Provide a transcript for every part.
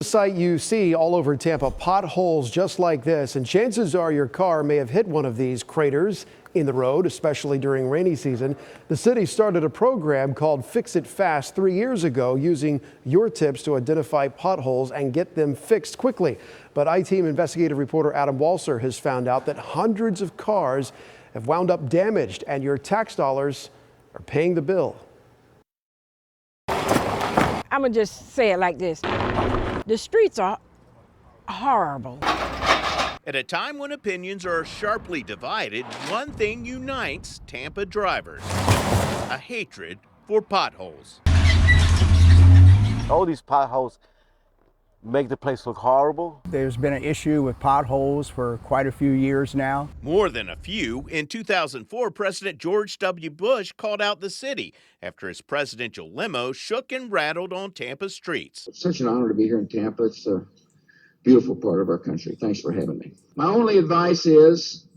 Sight you see all over Tampa, potholes just like this, and chances are your car may have hit one of these craters in the road, especially during rainy season. The city started a program called Fix It Fast 3 years ago, using your tips to identify potholes and get them fixed quickly. But I-Team investigative reporter Adam Walser has found out that hundreds of cars have wound up damaged, and your tax dollars are paying the bill. I'm gonna just say it like this. The streets are horrible. At a time when opinions are sharply divided, one thing unites Tampa drivers: a hatred for potholes. All these potholes make the place look horrible. There's been an issue with potholes for quite a few years now. More than a few. In 2004, President George W. Bush called out the city after his presidential limo shook and rattled on Tampa's streets. It's such an honor to be here in Tampa. It's a beautiful part of our country. Thanks for having me. My only advice is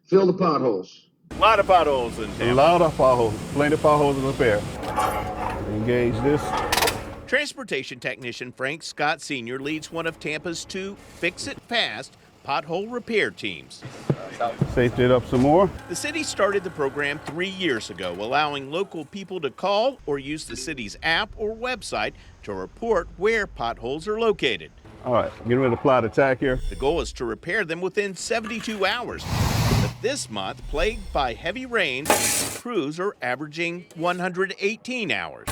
fill the potholes. A lot of potholes in Tampa. A lot of potholes. Plenty of potholes to repair. Engage this. Transportation technician Frank Scott Sr. leads one of Tampa's 2 Fix It Fast pothole repair teams. Safety it up some more. The city started the program 3 years ago, allowing local people to call or use the city's app or website to report where potholes are located. All right, getting ready to apply the tack here. The goal is to repair them within 72 hours. But this month, plagued by heavy rains, crews are averaging 118 hours.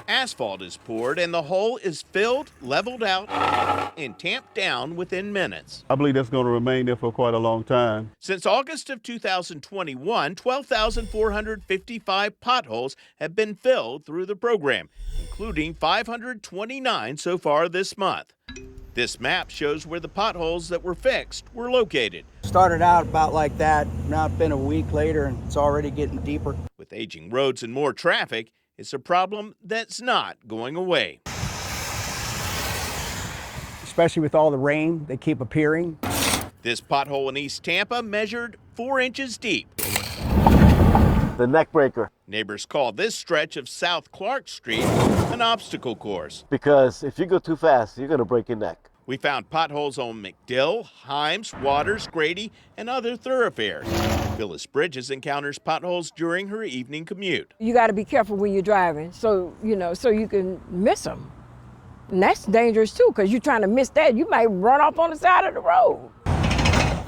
Asphalt is poured and the hole is filled, leveled out, and tamped down within minutes. I believe that's going to remain there for quite a long time. Since August of 2021, 12,455 potholes have been filled through the program, including 529 so far this month. This map shows where the potholes that were fixed were located. Started out about like that. Now it's been a week later and it's already getting deeper. With aging roads and more traffic, it's a problem that's not going away. Especially with all the rain, they keep appearing. This pothole in East Tampa measured 4 inches deep. The neck breaker. Neighbors call this stretch of South Clark Street an obstacle course. Because if you go too fast, you're going to break your neck. We found potholes on McDill, Himes, Waters, Grady, and other thoroughfares. Phyllis Bridges encounters potholes during her evening commute. You got to be careful when you're driving, so you can miss them. And that's dangerous too, because you're trying to miss that. You might run off on the side of the road.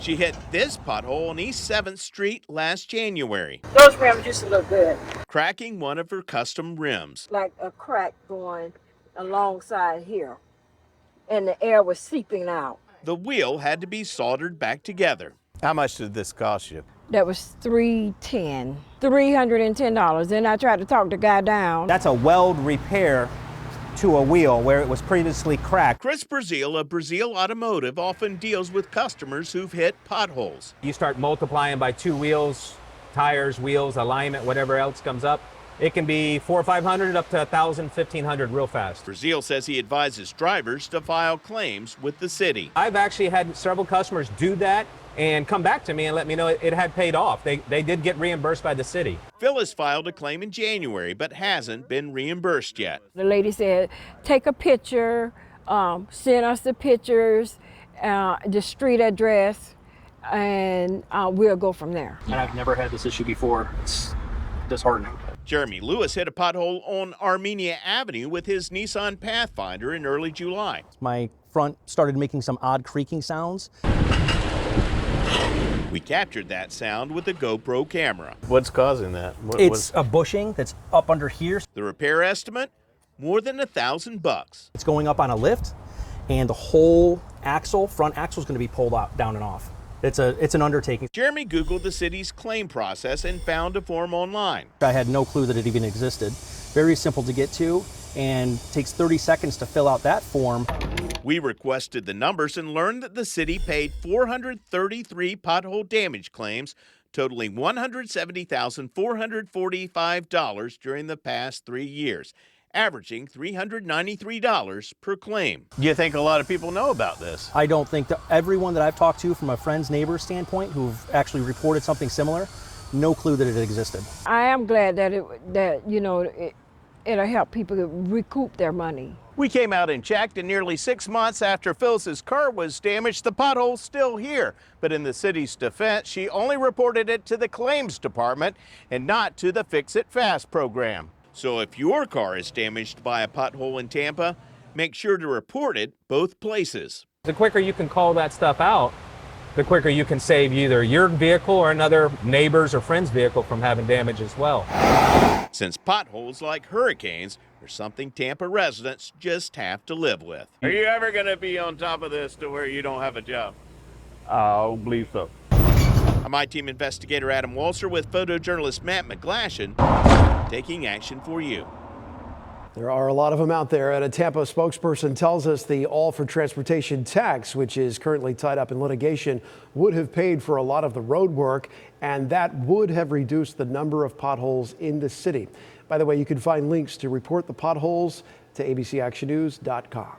She hit this pothole on East 7th Street last January. Those rims used to look good. Cracking one of her custom rims. Like a crack going alongside here, and the air was seeping out. The wheel had to be soldered back together. How much did this cost you? That was $310. Then I tried to talk the guy down. That's a weld repair to a wheel where it was previously cracked. Chris Brazil of Brazil Automotive often deals with customers who've hit potholes. You start multiplying by 2 wheels, tires, wheels, alignment, whatever else comes up. It can be $400 or $500 up to $1,000, $1,500 real fast. Brazil says he advises drivers to file claims with the city. I've actually had several customers do that and come back to me and let me know it had paid off. They did get reimbursed by the city. Phyllis filed a claim in January but hasn't been reimbursed yet. The lady said, take a picture, send us the pictures, the street address, and we'll go from there. And I've never had this issue before. It's disheartening. Jeremy Lewis hit a pothole on Armenia Avenue with his Nissan Pathfinder in early July. My front started making some odd creaking sounds. We captured that sound with a GoPro camera. What's causing that? It's a bushing that's up under here. The repair estimate? More than $1,000. It's going up on a lift, and the whole axle, front axle, is going to be pulled out, down and off. It's an undertaking. Jeremy Googled the city's claim process and found a form online. I had no clue that it even existed. Very simple to get to, and takes 30 seconds to fill out that form. We requested the numbers and learned that the city paid 433 pothole damage claims, totaling $170,445 during the past 3 years, averaging $393 per claim. Do you think a lot of people know about this? I don't think that everyone that I've talked to from a friend's neighbor standpoint who've actually reported something similar, no clue that it existed. I am glad that it'll help people recoup their money. We came out and checked, and nearly 6 months after Phyllis's car was damaged, the pothole's still here. But in the city's defense, she only reported it to the claims department and not to the Fix It Fast program. So if your car is damaged by a pothole in Tampa, make sure to report it both places. The quicker you can call that stuff out, the quicker you can save either your vehicle or another neighbor's or friend's vehicle from having damage as well. Since potholes, like hurricanes, are something Tampa residents just have to live with. Are you ever going to be on top of this to where you don't have a job? I don't believe so. I'm My-Team investigator Adam Walser with photojournalist Matt McGlashan, taking action for you. There are a lot of them out there, and a Tampa spokesperson tells us the All for Transportation tax, which is currently tied up in litigation, would have paid for a lot of the road work, and that would have reduced the number of potholes in the city. By the way, you can find links to report the potholes to abcactionnews.com.